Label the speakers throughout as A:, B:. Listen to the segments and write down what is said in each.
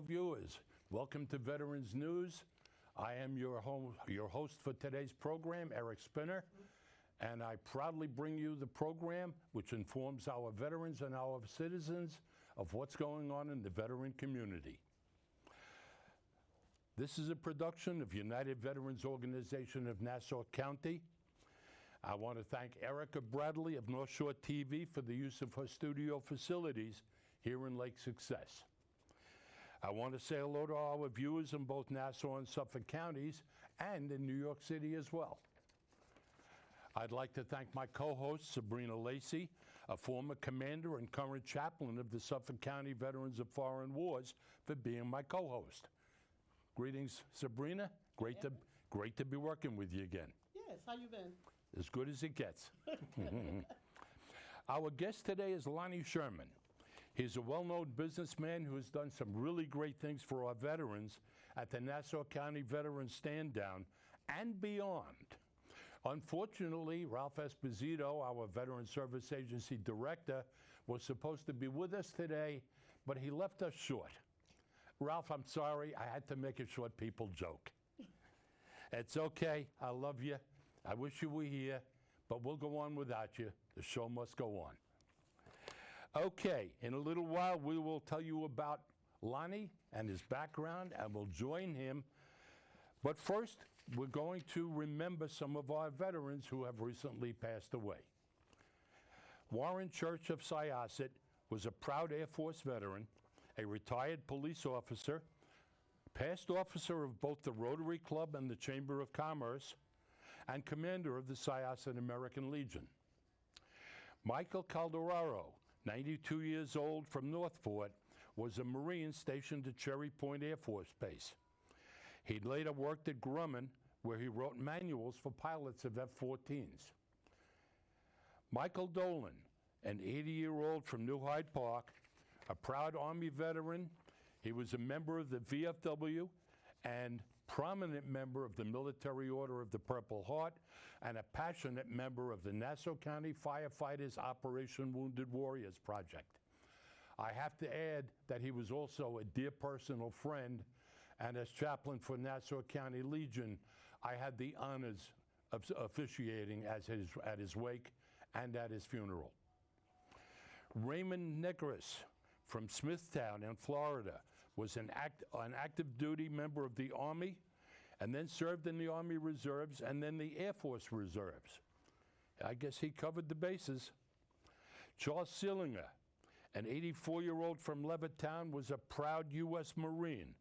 A: viewers. Welcome to Veterans News. I am your host for today's program, Eric Spinner, and I proudly bring you the program which informs our veterans and our citizens of what's going on in the veteran community. This is a production of United Veterans Organization of Nassau County. I want to thank Erica Bradley of North Shore TV for the use of her studio facilities here in Lake Success. I want to say hello to our viewers in both Nassau and Suffolk counties and in New York City as well. I'd like to thank my co-host, Sabrina Lacey, a former commander and current chaplain of the Suffolk County Veterans of Foreign Wars, for being my co-host. Greetings, Sabrina. Great to be working with you again.
B: Yes, how you been?
A: As good as it gets. Our guest today is Lonnie Sherman. He's a well-known businessman who has done some really great things for our veterans at the Nassau County Veterans Stand Down and beyond. Unfortunately, Ralph Esposito, our Veteran Service Agency Director, was supposed to be with us today, but he left us short. Ralph, I'm sorry, I had to make a short people joke. It's okay, I love you. I wish you were here, but we'll go on without you. The show must go on. Okay, in a little while we will tell you about Lonnie and his background, and we'll join him. But first, we're going to remember some of our veterans who have recently passed away. Warren Church of Syosset was a proud Air Force veteran, a retired police officer, past officer of both the Rotary Club and the Chamber of Commerce, and commander of the Syosset American Legion. Michael Calderaro, 92 years old, from Northport, was a Marine stationed at Cherry Point Air Force Base. He later worked at Grumman, where he wrote manuals for pilots of F-14s. Michael Dolan, an 80-year-old from New Hyde Park, a proud Army veteran. He was a member of the VFW and prominent member of the Military Order of the Purple Heart, and a passionate member of the Nassau County Firefighters Operation Wounded Warriors Project. I have to add that he was also a dear personal friend, and as chaplain for Nassau County Legion, I had the honors of officiating at his wake and at his funeral. Raymond Nicholas from Smithtown in Florida was an active duty member of the Army, and then served in the Army Reserves and then the Air Force Reserves. I guess he covered the bases. Charles Sillinger, an 84-year-old from Levittown, was a proud U.S. Marine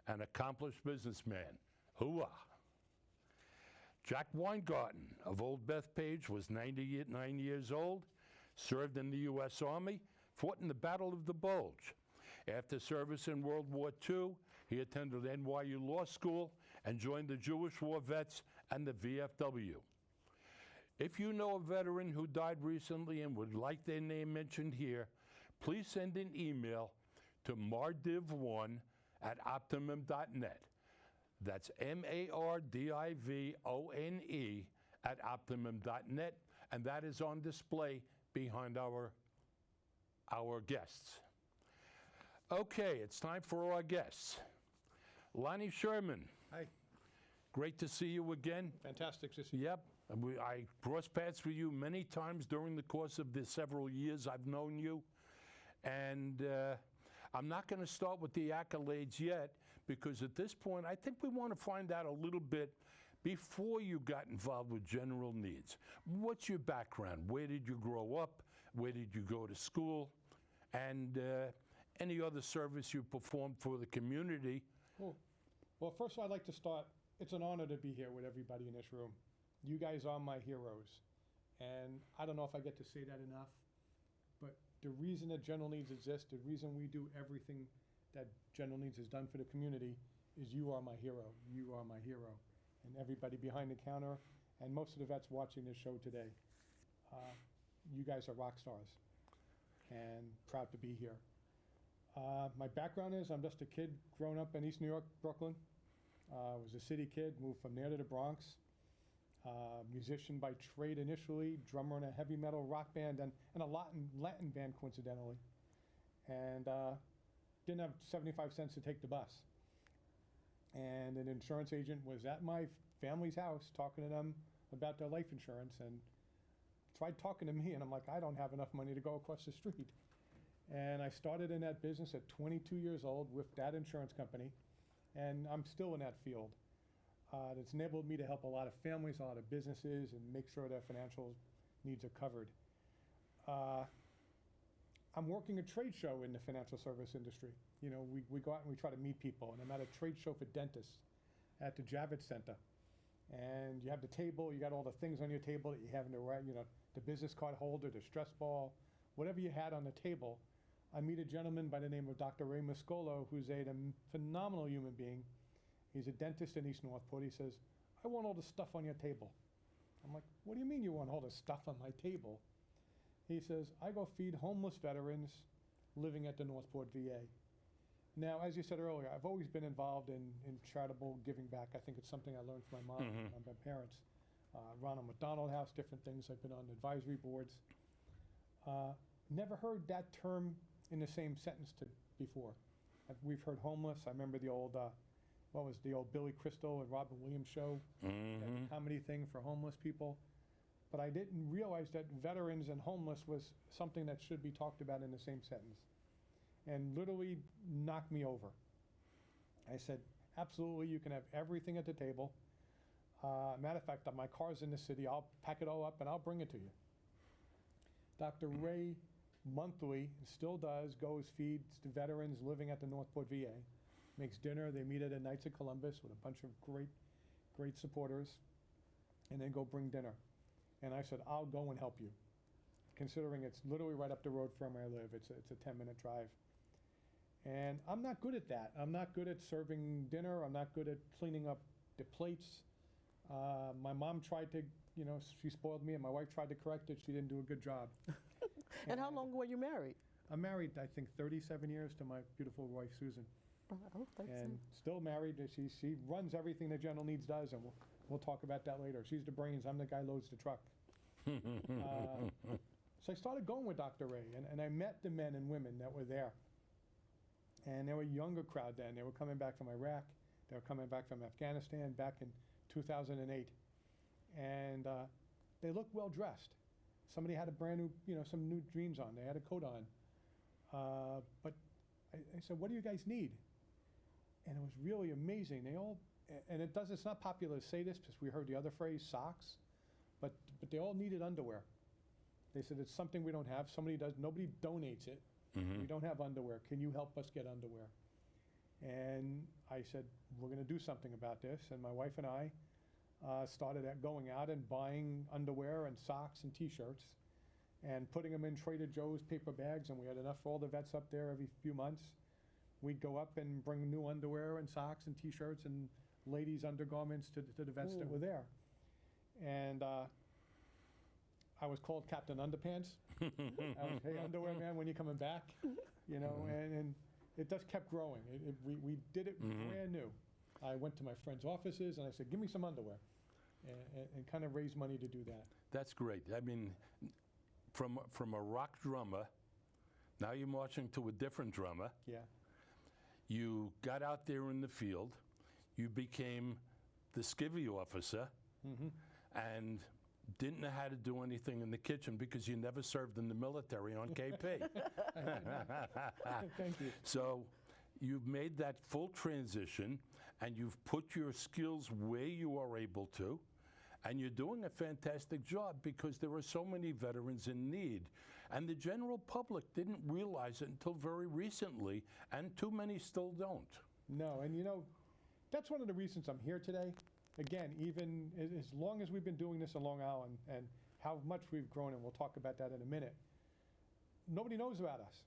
A: and accomplished businessman. Hooah! Jack Weingarten of Old Bethpage was 99 years old, served in the U.S. Army, fought in the Battle of the Bulge. After service in World War II, he attended NYU Law School and joined the Jewish War Vets and the VFW. If you know a veteran who died recently and would like their name mentioned here, please send an email to mardiv1@optimum.net. That's MARDIVONE@optimum.net, and that is on display behind our guests. Okay, it's time for our guests. Lonnie Sherman.
C: Hi.
A: Great to see you again.
C: Fantastic to see you.
A: Yep. I crossed paths with you many times during the course of the several years I've known you. And I'm not going to start with the accolades yet, because at this point I think we want to find out a little bit before you got involved with general needs. What's your background? Where did you grow up? Where did you go to school? And any other service you performed for the community?
C: Well, first of all, I'd like to start. It's an honor to be here with everybody in this room. You guys are my heroes. And I don't know if I get to say that enough, but the reason that General Needs exists, the reason we do everything that General Needs has done for the community, is you are my hero. You are my hero. And everybody behind the counter, and most of the vets watching this show today, you guys are rock stars, and proud to be here. My background is I'm just a kid growing up in East New York, Brooklyn. Was a city kid, moved from there to the Bronx. Musician by trade initially, drummer in a heavy metal rock band and a Latin band coincidentally. And didn't have 75 cents to take the bus. And an insurance agent was at my family's house talking to them about their life insurance and tried talking to me, and I'm like, I don't have enough money to go across the street. And I started in that business at 22 years old with that insurance company, and I'm still in that field. It's enabled me to help a lot of families, a lot of businesses, and make sure their financial needs are covered. I'm working a trade show in the financial service industry. You know, we go out and we try to meet people, and I'm at a trade show for dentists at the Javits Center. And you have the table, you got all the things on your table that you have in the right, you know, the business card holder, the stress ball, whatever you had on the table. I meet a gentleman by the name of Dr. Ray Muscolo, who's a phenomenal human being. He's a dentist in East Northport. He says, I want all the stuff on your table. I'm like, what do you mean you want all the stuff on my table? He says, I go feed homeless veterans living at the Northport VA. Now, as you said earlier, I've always been involved in charitable giving back. I think it's something I learned from my mom and my parents. Ronald McDonald House, different things. I've been on advisory boards. Never heard that term in the same sentence before. We've heard homeless. I remember the old, what was the old Billy Crystal and Robin Williams show, that comedy thing for homeless people. But I didn't realize that veterans and homeless was something that should be talked about in the same sentence. And literally knocked me over. I said, absolutely, you can have everything at the table. Matter of fact, my car's in the city. I'll pack it all up and I'll bring it to you. Dr. Ray monthly, still does, goes, feeds the veterans living at the Northport VA, makes dinner. They meet at the Knights of Columbus with a bunch of great supporters, and then go bring dinner. And I said, I'll go and help you, considering it's literally right up the road from where I live. It's a 10-minute drive. And I'm not good at that. I'm not good at serving dinner. I'm not good at cleaning up the plates. My mom tried to, you know, she spoiled me, and my wife tried to correct it. She didn't do a good job.
B: And how long were you married?
C: I'm married, I think, 37 years to my beautiful wife, Susan.
B: Oh,
C: and still married. She runs everything that General Needs does, and we'll talk about that later. She's the brains. I'm the guy who loads the truck. So I started going with Dr. Ray, and I met the men and women that were there. And they were a younger crowd then. They were coming back from Iraq. They were coming back from Afghanistan back in 2008. And they looked well dressed. Somebody had a brand new, you know, some new jeans on. They had a coat on. But I said, what do you guys need? And it was really amazing. They all, and it's not popular to say this because we heard the other phrase, socks, but they all needed underwear. They said, it's something we don't have. Somebody does, nobody donates it. We don't have underwear. Can you help us get underwear? And I said, we're going to do something about this. And my wife and I started going out and buying underwear and socks and T-shirts and putting them in Trader Joe's paper bags. And we had enough for all the vets up there every few months. We'd go up and bring new underwear and socks and T-shirts and ladies' undergarments to the vets that were there. And I was called Captain Underpants. I was, hey, underwear man, when you coming back? You know, and it just kept growing. We did it brand new. I went to my friends' offices and I said, give me some underwear, and kind of raised money to do that.
A: That's great. I mean, from a rock drummer, now you're marching to a different drummer.
C: Yeah.
A: You got out there in the field. You became the skivvy officer, and didn't know how to do anything in the kitchen because you never served in the military on KP.
C: Thank you.
A: So you've made that full transition, and you've put your skills where you are able to, and you're doing a fantastic job because there are so many veterans in need. And the general public didn't realize it until very recently, and too many still don't.
C: No, and you know, that's one of the reasons I'm here today. Again, even as long as we've been doing this in Long Island and how much we've grown, and we'll talk about that in a minute, nobody knows about us.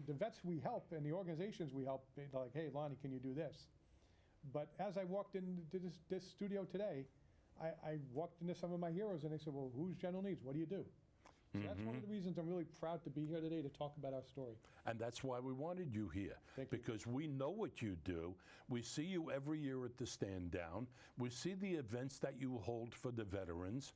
C: The vets we help and the organizations we help, they're like, hey, Lonnie, can you do this? But as I walked into this studio today, I walked into some of my heroes and they said, well, who's General Needs? What do you do? So that's one of the reasons I'm really proud to be here today to talk about our story.
A: And that's why we wanted you here, because we know what you do. We see you every year at the stand down. We see the events that you hold for the veterans.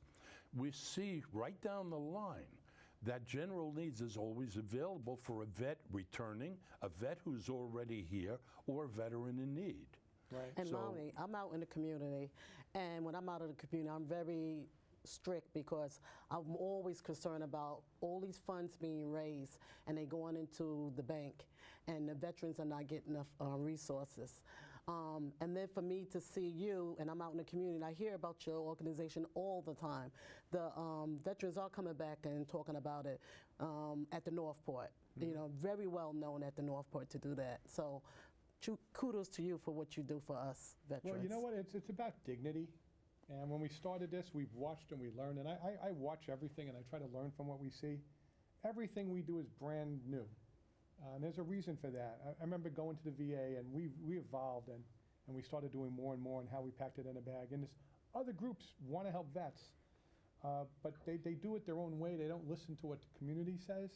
A: We see right down the line that general needs is always available for a vet returning, a vet who's already here, or a veteran in need.
C: Right.
B: And
A: So-
B: Lonnie, I'm out in the community, and when I'm out of the community, I'm very strict because I'm always concerned about all these funds being raised and they going into the bank, and the veterans are not getting enough resources. And then for me to see you, and I'm out in the community, and I hear about your organization all the time. The veterans are coming back and talking about it at the Northport. You know, very well known at the Northport to do that. So kudos to you for what you do for us veterans.
C: Well, you know what? It's about dignity. And when we started this, we've watched and we learned. And I watch everything and I try to learn from what we see. Everything we do is brand new. And there's a reason for that. I remember going to the VA and we evolved and we started doing more and more and how we packed it in a bag. And this other groups want to help vets, but they do it their own way. They don't listen to what the community says.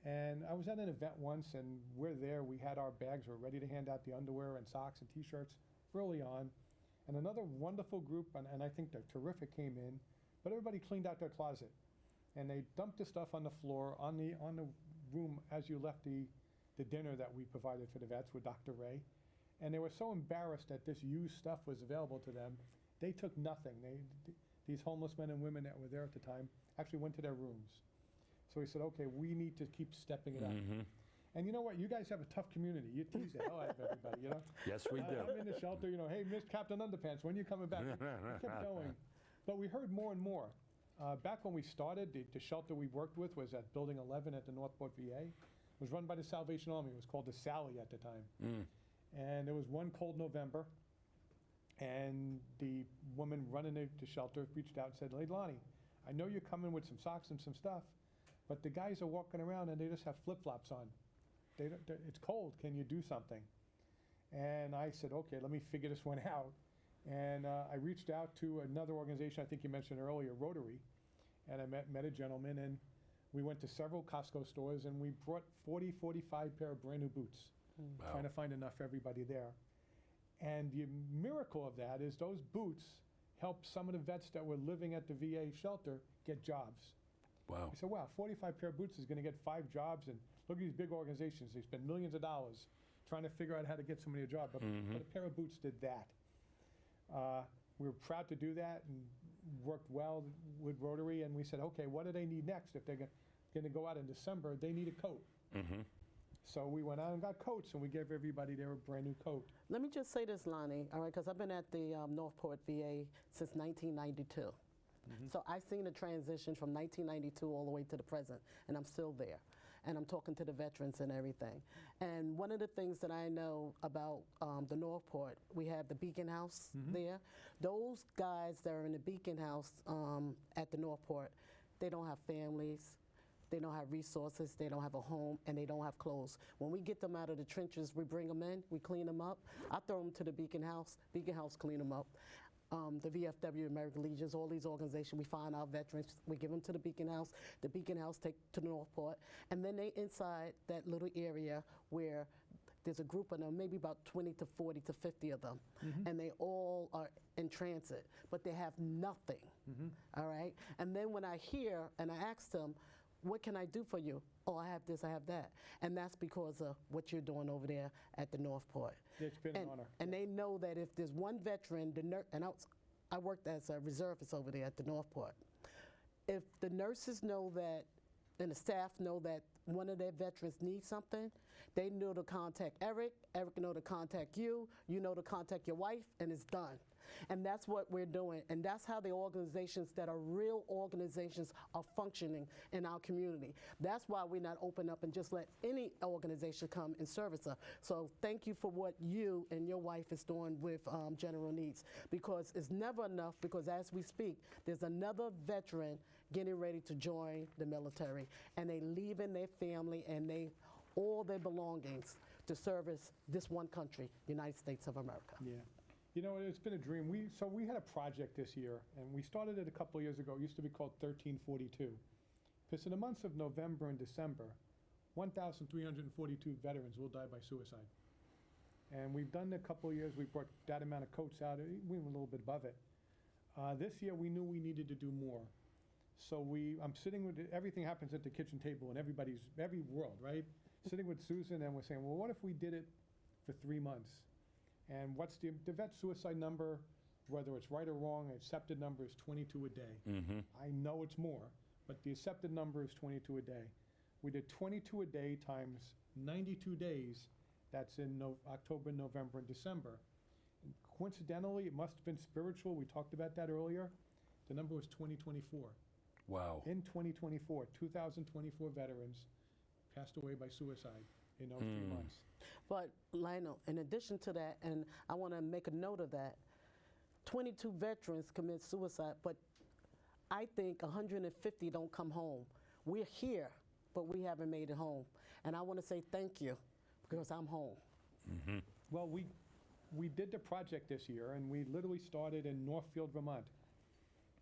C: And I was at an event once, and we're there. We had our bags. We're ready to hand out the underwear and socks and T-shirts early on. And another wonderful group, and I think they're terrific, came in. But everybody cleaned out their closet. And they dumped the stuff on the floor, on the room as you left the dinner that we provided for the vets with Dr. Ray. And they were so embarrassed that this used stuff was available to them. They took nothing. These homeless men and women that were there at the time actually went to their rooms. So we said, okay, we need to keep stepping it up. And you know what? You guys have a tough community. You tease the hell out of everybody, you know?
A: Yes, we do.
C: I'm in the shelter, you know, hey, Miss Captain Underpants, when are you coming back? We kept going. But we heard more and more. Back when we started, the shelter we worked with was at Building 11 at the Northport VA. It was run by the Salvation Army. It was called the Sally at the time. And it was one cold November, and the woman running the shelter reached out and said, hey, Lonnie, I know you're coming with some socks and some stuff, but the guys are walking around and they just have flip-flops on. It's cold. Can you do something? And I said, okay, let me figure this one out. And I reached out to another organization I think you mentioned earlier, Rotary, and I met a gentleman, and we went to several Costco stores, and we brought 40, 45 pair of brand new boots, trying to find enough for everybody there. And the miracle of that is those boots helped some of the vets that were living at the VA shelter get jobs.
A: Wow.
C: I said, wow, 45 pair of boots is going to get 5 jobs, and look at these big organizations. They spend millions of dollars trying to figure out how to get somebody a job, but a pair of boots did that. We were proud to do that and worked well with Rotary, and we said, okay, what do they need next? If they're going to go out in December, they need a coat. So we went out and got coats, and we gave everybody there a brand new coat.
B: Let me just say this, Lonnie, all right, because I've been at the Northport VA since 1992. So I've seen the transition from 1992 all the way to the present, and I'm still there. And I'm talking to the veterans and everything. And one of the things that I know about the Northport, we have the Beacon House there. Those guys that are in the Beacon House at the Northport, they don't have families. They don't have resources, they don't have a home, and they don't have clothes. When we get them out of the trenches, we bring them in, we clean them up. I throw them to the Beacon House clean them up. The VFW, American Legions, all these organizations, we find our veterans, we give them to the Beacon House take to the Northport, and then they inside that little area where there's a group of them, maybe about 20 to 40 to 50 of them, and they all are in transit, but they have nothing, all right? And then when I hear, and I ask them, what can I do for you? Oh, I have this, I have that. And that's because of what you're doing over there at the Northport.
C: It's been an honor.
B: And they know that if there's one veteran, I worked as a reservist over there at the Northport. If the nurses know that, and the staff know that one of their veterans needs something, they know to contact Eric know to contact you know to contact your wife, and it's done. And that's what we're doing. And that's how the organizations that are real organizations are functioning in our community. That's why we're not open up and just let any organization come and service us. So thank you for what you and your wife is doing with General Needs, because it's never enough, because as we speak, there's another veteran getting ready to join the military, and they leaving their family and all their belongings to service this one country, United States of America.
C: Yeah. You know, it's been a dream. So we had a project this year, and we started it a couple of years ago. It used to be called 1342. Because in the months of November and December, 1,342 veterans will die by suicide. And we've done a couple of years. We brought that amount of coats out. We were a little bit above it. This year, we knew we needed to do more. So I'm sitting with, everything happens at the kitchen table in every world, right? Sitting with Susan, and we're saying, well, what if we did it for 3 months? And what's the vet suicide number, whether it's right or wrong, accepted number is 22 a day. I know it's more, but the accepted number is 22 a day. We did 22 a day times 92 days. That's in October, November, and December. And coincidentally, it must have been spiritual. We talked about that earlier. The number was 2024.
A: Wow.
C: In 2024, 2,024 veterans passed away by suicide in those 3 months.
B: But Lionel, in addition to that, and I want to make a note of that, 22 veterans commit suicide, but I think 150 don't come home. We're here, but we haven't made it home. And I want to say thank you, because I'm home.
C: Well, we did the project this year, and we literally started in Northfield, Vermont.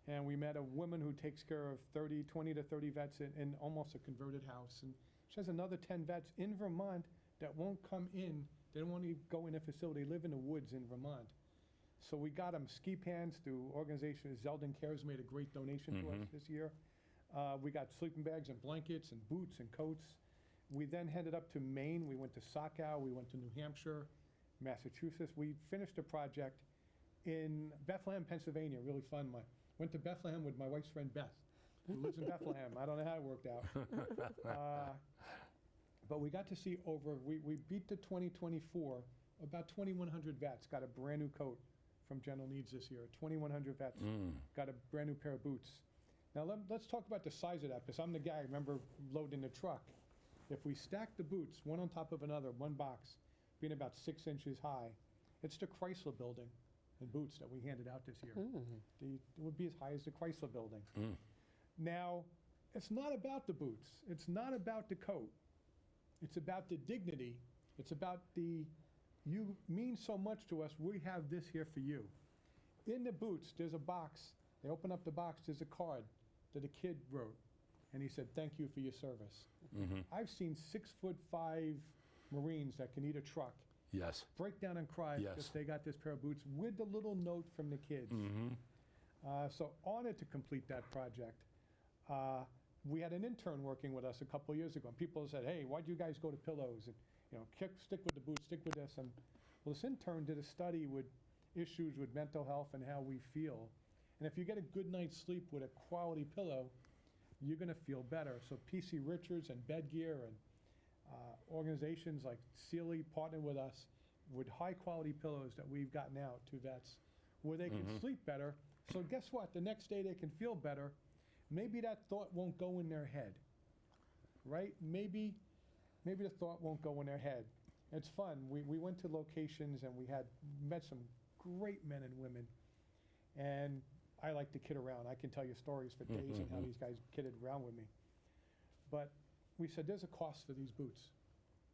C: And we met a woman who takes care of 20 to 30 vets in almost a converted house. And she has another 10 vets in Vermont that won't come in. They don't want to go in a facility. They live in the woods in Vermont. So we got them ski pants through organization Zeldin Cares made a great donation to us this year. We got sleeping bags and blankets and boots and coats. We then headed up to Maine. We went to Saco. We went to New Hampshire, Massachusetts. We finished the project in Bethlehem, Pennsylvania. Really fun. Went to Bethlehem with my wife's friend Beth, who lives in Bethlehem. I don't know how it worked out. But we got to see we beat the 2024, about 2,100 vets got a brand new coat from General Needs this year. 2,100 vets got a brand new pair of boots. Now let's talk about the size of that, because I'm the guy, remember, loading the truck. If we stack the boots, one on top of another, one box, being about 6 inches high, it's the Chrysler building and boots that we handed out this year. It would be as high as the Chrysler building. Now, it's not about the boots. It's not about the coat. It's about the dignity. It's about you mean so much to us, we have this here for you. In the boots, there's a box. They open up the box, there's a card that a kid wrote. And he said, thank you for your service. I've seen 6'5" Marines that can eat a truck.
A: Yes.
C: Break down and cry because they got this pair of boots with the little note from the kids. So honored to complete that project. We had an intern working with us a couple of years ago, and people said, hey, why'd you guys go to pillows? And, stick with the boots, stick with this. And well, this intern did a study with issues with mental health and how we feel. And if you get a good night's sleep with a quality pillow, you're going to feel better. So PC Richards and Bed Gear and organizations like Sealy partnered with us with high-quality pillows that we've gotten out to vets where they can sleep better. So guess what? The next day they can feel better. Maybe that thought won't go in their head, right? Maybe the thought won't go in their head. It's fun. We went to locations and we met some great men and women. And I like to kid around. I can tell you stories for days on how these guys kidded around with me. But we said, there's a cost for these boots.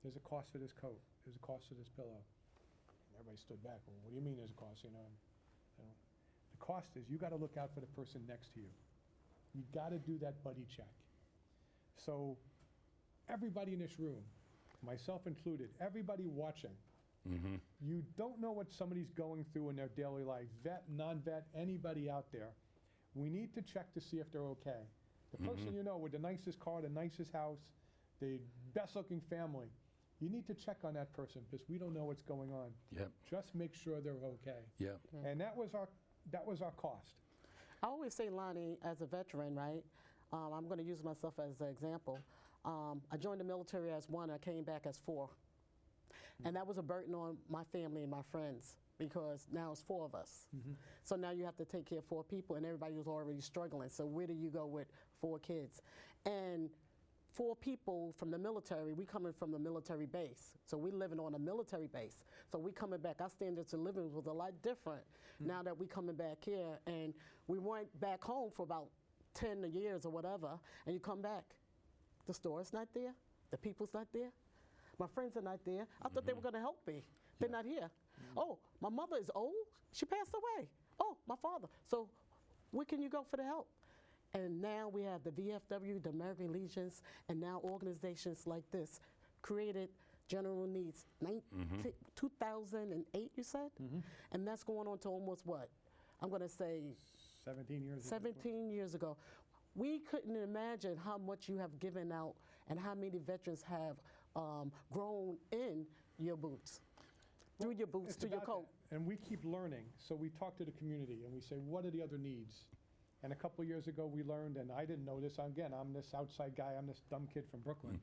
C: There's a cost for this coat. There's a cost for this pillow. And everybody stood back. Well, what do you mean there's a cost? The cost is you got to look out for the person next to you. You got to do that buddy check. So everybody in this room, myself included, everybody watching, you don't know what somebody's going through in their daily life, vet, non-vet, anybody out there. We need to check to see if they're okay. The person you know with the nicest car, the nicest house, the best-looking family, you need to check on that person because we don't know what's going on. Just make sure they're okay. And that was our cost.
B: I always say, Lonnie, as a veteran, right? I'm going to use myself as an example. I joined the military as 1. I came back as 4. And that was a burden on my family and my friends because now it's 4 of us. So now you have to take care of 4 people, and everybody was already struggling. So where do you go with 4 kids? And 4 people from the military, we coming from the military base. So we living on a military base. So we coming back, our standards of living was a lot different now that we coming back here. And we went back home for about 10 years or whatever, and you come back. The store's not there. The people's not there. My friends are not there. I thought they were going to help me. They're not here. Oh, my mother is old. She passed away. Oh, my father. So where can you go for the help? And now we have the VFW, the American Legions, and now organizations like this created General Needs. 2008, you said? And that's going on to almost what? I'm going to say
C: 17 years
B: 17 years ago. we couldn't imagine how much you have given out and how many veterans have grown in your boots, through your boots,
C: It's
B: to your
C: about
B: coat.
C: that. And we keep learning. So we talk to the community and we say, what are the other needs? And a couple of years ago, we learned, and I didn't know this, again, I'm this outside guy, I'm this dumb kid from Brooklyn,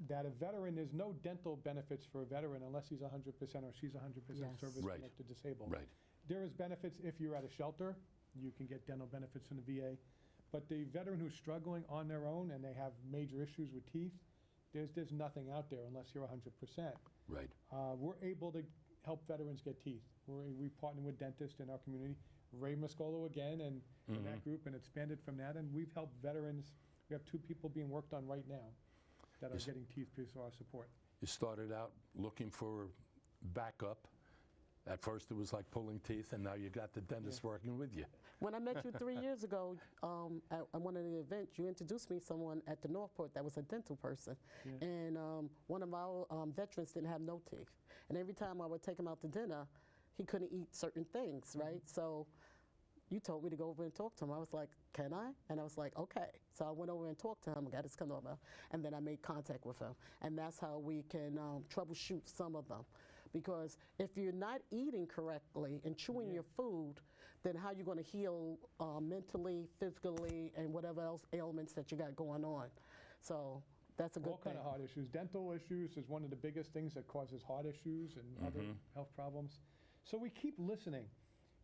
C: that a veteran, there's no dental benefits for a veteran unless he's 100% or she's 100%
B: Yes.
C: service-connected disabled.
A: Right.
C: There is benefits if you're at a shelter, you can get dental benefits from the VA. But the veteran who's struggling on their own and they have major issues with teeth, there's nothing out there unless you're 100%.
A: Right.
C: We're able to help veterans get teeth. We partner with dentists in our community. Ray Muscolo again and that group, and expanded from that. And we've helped veterans. We have 2 people being worked on right now that are getting teeth through our support.
A: You started out looking for backup. At first it was like pulling teeth, and now you got the dentist working with you.
B: When I met you 3 years ago at one of the events, you introduced me to someone at the Northport that was a dental person.
C: Yeah.
B: And one of our veterans didn't have no teeth. And every time I would take him out to dinner, he couldn't eat certain things, right? So you told me to go over and talk to him. I was like, can I? And I was like, okay. So I went over and talked to him, got his canola, and then I made contact with him. And that's how we can troubleshoot some of them. Because if you're not eating correctly and chewing your food, then how are you going to heal mentally, physically, and whatever else ailments that you got going on? So that's a good
C: All kind of heart issues. Dental issues is one of the biggest things that causes heart issues and other health problems. So we keep listening.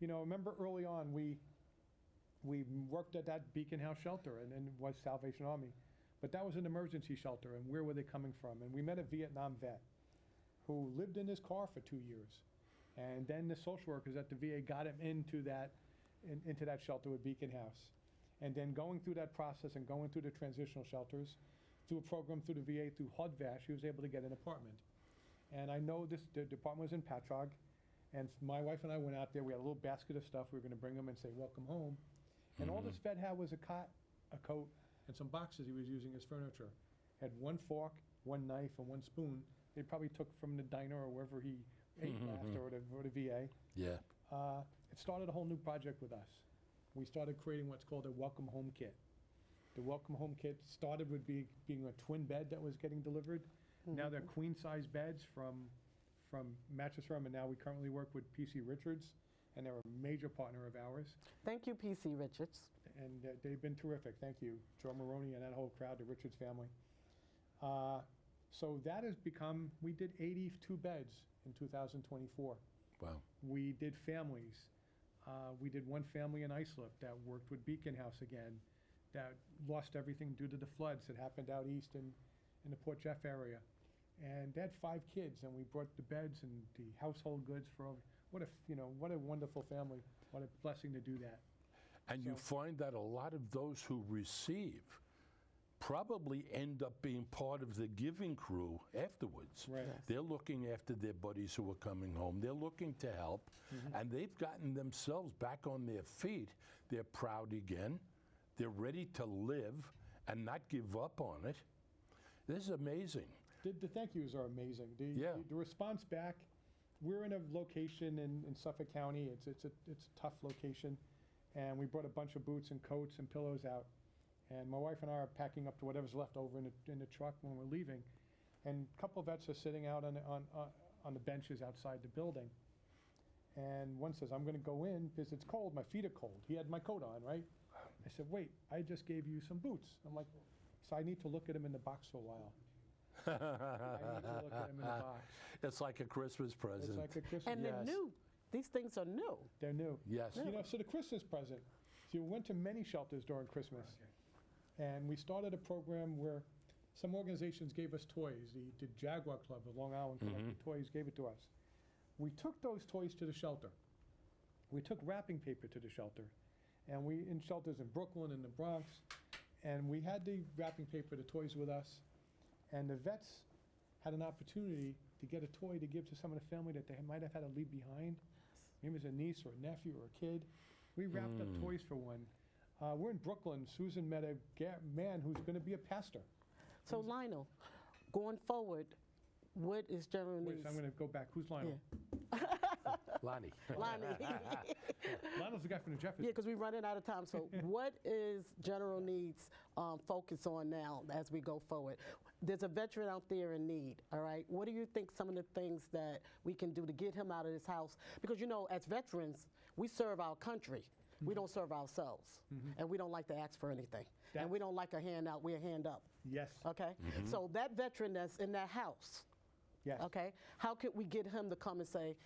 C: You know, remember early on we worked at that Beacon House shelter, and then was Salvation Army. But that was an emergency shelter, and where were they coming from? And we met a Vietnam vet who lived in his car for 2 years. And then the social workers at the VA got him into that shelter with Beacon House. And then going through that process and going through the transitional shelters, through a program through the VA, through HUD-VASH, he was able to get an apartment. And I know the apartment was in Patchogue, and my wife and I went out there. We had a little basket of stuff. We were going to bring him and say, welcome home. And all this vet had was a cot, a coat, and some boxes he was using as furniture. Had 1 fork, 1 knife, and 1 spoon. They probably took from the diner or wherever he ate last, or the VA.
A: Yeah.
C: It started a whole new project with us. We started creating what's called a Welcome Home Kit. The Welcome Home Kit started with being a twin bed that was getting delivered. Now they're queen-size beds from Mattress Firm, and now we currently work with PC Richards, and they're a major partner of ours.
B: Thank you, PC Richards.
C: And they've been terrific. Thank you, Joe Maroney and that whole crowd, the Richards family. So that has become, we did 82 beds in 2024.
A: Wow.
C: We did families. We did one family in Islip that worked with Beacon House again, that lost everything due to the floods that happened out east in the Port Jeff area. And they had 5 kids, and we brought the beds and the household goods for, what a wonderful family. What a blessing to do that.
A: And you find that a lot of those who receive probably end up being part of the giving crew afterwards.
C: Right.
B: Yes.
A: They're looking after their buddies who are coming home. They're looking to help, and they've gotten themselves back on their feet. They're proud again. They're ready to live and not give up on it. This is amazing.
C: The thank yous are amazing. The response back, we're in a location in Suffolk County. It's a tough location. And we brought a bunch of boots and coats and pillows out. And my wife and I are packing up to whatever's left over in the truck when we're leaving. And a couple of vets are sitting out on the benches outside the building. And one says, I'm going to go in because it's cold. My feet are cold. He had my coat on, right? I said, wait, I just gave you some boots. I'm like, so I need to look at him in the box for a while. I need to look at him in the box.
A: It's like a Christmas present.
C: It's like a Christmas.
B: And they're new. These things are new.
C: They're new.
A: Yes.
C: You know, so the Christmas present. So we went to many shelters during Christmas. And we started a program where some organizations gave us toys. The Jaguar Club of Long Island collected toys, gave it to us. We took those toys to the shelter. We took wrapping paper to the shelter. And we, in shelters in Brooklyn and the Bronx, and we had the wrapping paper, the toys with us. And the vets had an opportunity to get a toy to give to some of the family that they might have had to leave behind. Maybe it was a niece or a nephew or a kid. We wrapped up toys for one. We're in Brooklyn. Susan met a man who's going to be a pastor.
B: So Lionel, going forward, what is Germany's...
C: Wait, so I'm going to go back. Who's Lionel?
B: Yeah.
A: Lonnie.
B: Lonnie.
C: Lionel's the guy from the Jefferson.
B: Yeah, because we're running out of time. So what is general needs focus on now as we go forward? There's a veteran out there in need, all right? What do you think some of the things that we can do to get him out of this house? Because, you know, as veterans, we serve our country. We don't serve ourselves. And we don't like to ask for anything. And we don't like a handout. We're a hand up.
C: Yes.
B: Okay? So that veteran that's in that house,
C: Yes.
B: okay, how could we get him to come and say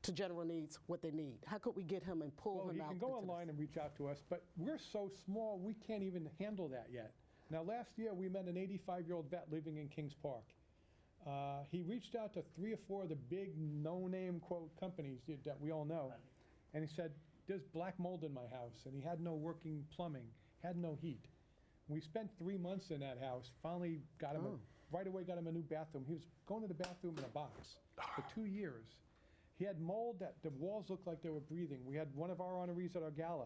B: to general needs what they need? How could we get him and pull
C: Well,
B: him
C: he
B: out?
C: can go
B: into this?
C: online and reach out to us, but we're so small, we can't even handle that yet. Now, last year, we met an 85-year-old vet living in Kings Park. He reached out to 3 or 4 of the big no-name, quote, companies that we all know, and he said, there's black mold in my house, and he had no working plumbing, had no heat. We spent 3 months in that house, finally got him, right away got him a new bathroom. He was going to the bathroom in a box for 2 years. He had mold that the walls looked like they were breathing. We had one of our honorees at our gala,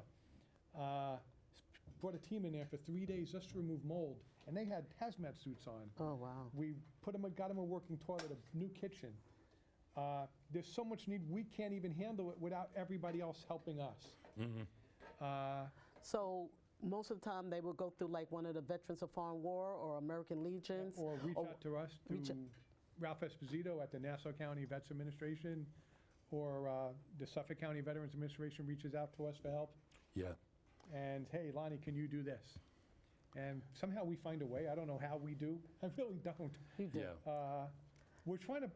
C: brought a team in there for 3 days just to remove mold, and they had hazmat suits on.
B: Oh, wow.
C: We got him a working toilet, a new kitchen. There's so much need, we can't even handle it without everybody else helping us.
B: So most of the time they will go through like one of the Veterans of Foreign War or American Legions.
C: Or reach out to us, to Ralph Esposito at the Nassau County Vets Administration, or the Suffolk County Veterans Administration reaches out to us for help.
A: Yeah.
C: And, hey, Lonnie, can you do this? And somehow we find a way. I don't know how we do. I really don't.
B: You do.
A: Yeah.
C: We're trying to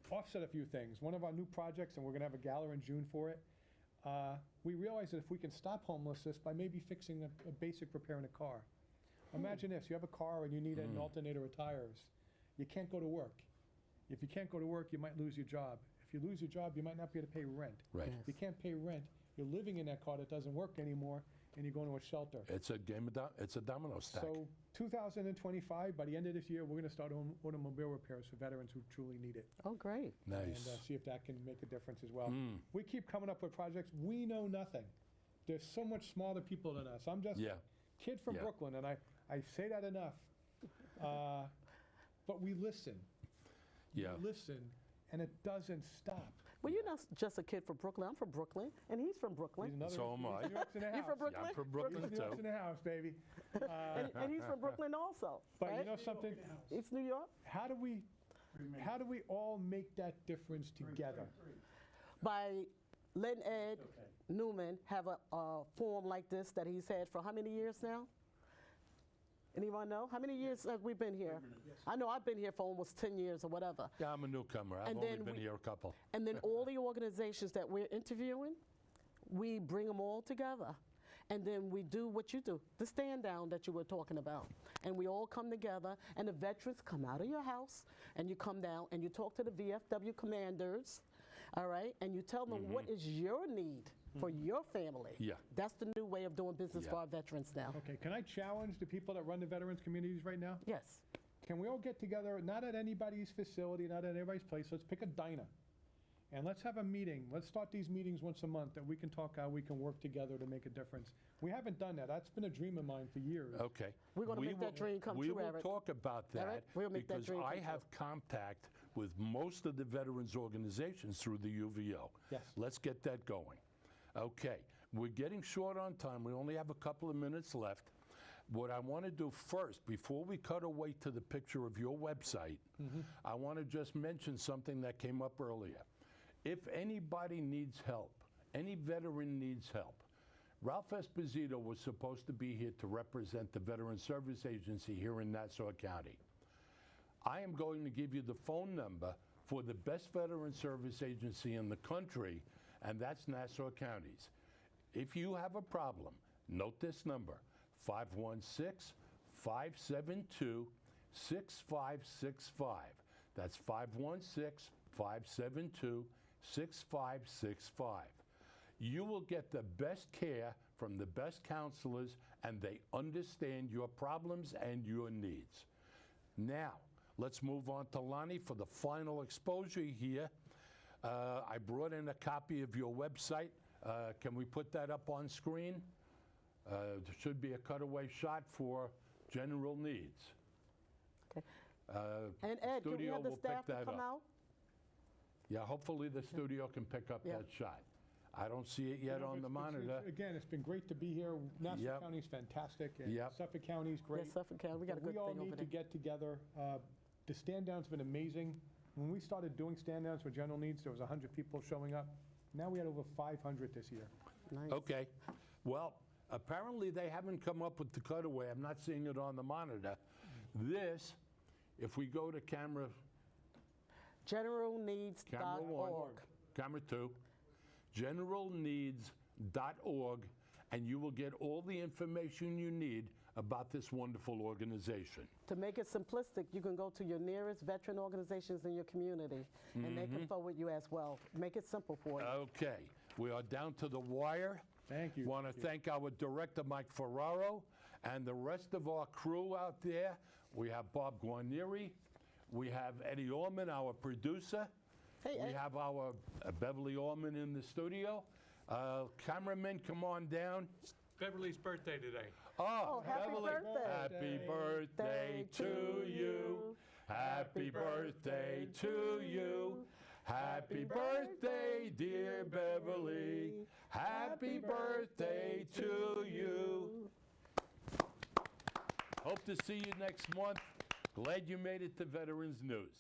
C: offset a few things. One of our new projects, and we're going to have a gala in June for it, we realize that if we can stop homelessness by maybe fixing a basic repair in a car. Imagine this, you have a car and you need an alternator or tires. You can't go to work. If you can't go to work, you might lose your job. If you lose your job, you might not be able to pay rent.
A: Right.
C: If you can't pay rent, you're living in that car that doesn't work anymore, and you're going to a shelter.
A: It's a game of it's a domino stack.
C: So 2025, by the end of this year, we're going to start automobile repairs for veterans who truly need it.
B: Oh, great.
A: Nice.
C: And see if that can make a difference as well. We keep coming up with projects. We know nothing. There's so much smarter people than us. I'm just a kid from Brooklyn, and I say that enough. But we listen.
A: Yeah.
C: We listen, and it doesn't stop.
B: Well, you're not just a kid from Brooklyn. I'm from Brooklyn, and he's from Brooklyn.
C: He's another,
A: So am I.
C: New York's in the house.
B: You from Brooklyn?
A: I'm from Brooklyn
C: New York's
A: too.
C: in the house, baby.
B: And he's from Brooklyn also.
C: But
B: right?
C: you know something?
B: It's New York.
C: How do we all make that difference together?
B: By letting Ed Newman have a forum like this that he's had for how many years now? Anyone know? How many years have we been here? I know I've been here for almost 10 years or whatever.
A: Yeah, I'm a newcomer. I've
B: And
A: only
B: then
A: been
B: we-
A: here a couple.
B: And then all the organizations that we're interviewing, we bring them all together. And then we do what you do, the stand down that you were talking about. And we all come together, and the veterans come out of your house, and you come down, and you talk to the VFW commanders, all right? And you tell them what is your need for your family.
A: Yeah.
B: That's the new way of doing business for our veterans now.
C: Okay, can I challenge the people that run the veterans communities right now?
B: Yes.
C: Can we all get together, not at anybody's facility, not at anybody's place, let's pick a diner. And let's have a meeting. Let's start these meetings once a month that we can talk how we can work together to make a difference. We haven't done that. That's been a dream of mine for years.
A: Okay.
B: We're gonna make that dream come
A: we
B: true,
A: will
B: Eric.
A: talk about
B: All
A: that
B: right? We'll make that
A: because
B: dream
A: I
B: come
A: have contact with most of the veterans organizations through the UVO.
C: Yes.
A: Let's get that going. Okay. We're getting short on time. We only have a couple of minutes left. What I want to do first, before we cut away to the picture of your website, I want to just mention something that came up earlier. If anybody needs help, any veteran needs help, Ralph Esposito was supposed to be here to represent the Veteran Service Agency here in Nassau County. I am going to give you the phone number for the best veteran service agency in the country, and that's Nassau County's. If you have a problem, note this number, 516-572-6565. That's 516-572-6565. You will get the best care from the best counselors, and they understand your problems and your needs. Now, let's move on to Lonnie for the final exposure here. I brought in a copy of your website. Can we put that up on screen? There should be a cutaway shot for general needs.
B: Okay. And Ed, can we
A: Studio
B: have the
A: will pick
B: staff to
A: that
B: come
A: up.
B: out?
A: Yeah, hopefully the studio can pick up
B: Yeah.
A: that shot. I don't see it yet on the monitor.
C: Again, it's been great to be here. Nassau
A: Yep.
C: County's fantastic, and
A: Yep.
C: Suffolk County's great.
B: Yes, Suffolk County, we got a
C: But
B: good
C: we all
B: thing over
C: need to
B: there.
C: get together. The stand-down's been amazing. When we started doing stand-downs for general needs, there was 100 people showing up. Now we had over 500 this year.
B: Nice.
A: Okay. Well, apparently they haven't come up with the cutaway. I'm not seeing it on the monitor. This, if we go to camera
B: Generalneeds.org.
A: one, camera two, generalneeds.org, and you will get all the information you need about this wonderful organization.
B: To make it simplistic, you can go to your nearest veteran organizations in your community, and they can forward you as well. Make it simple for you.
A: Okay, we are down to the wire.
C: Thank you.
A: Want to thank our director, Mike Ferraro, and the rest of our crew out there. We have Bob Guarnieri. We have Eddie Orman, our producer.
B: Hey,
A: We
B: Ed.
A: have our Beverly Orman in the studio. Cameramen, come on down.
D: Beverly's birthday today.
B: Oh, happy
A: Beverly.
B: birthday.
A: Happy birthday to you. Happy birthday to you. Happy birthday, dear Beverly. Happy birthday to you. Hope to see you next month. Glad you made it to Veterans News.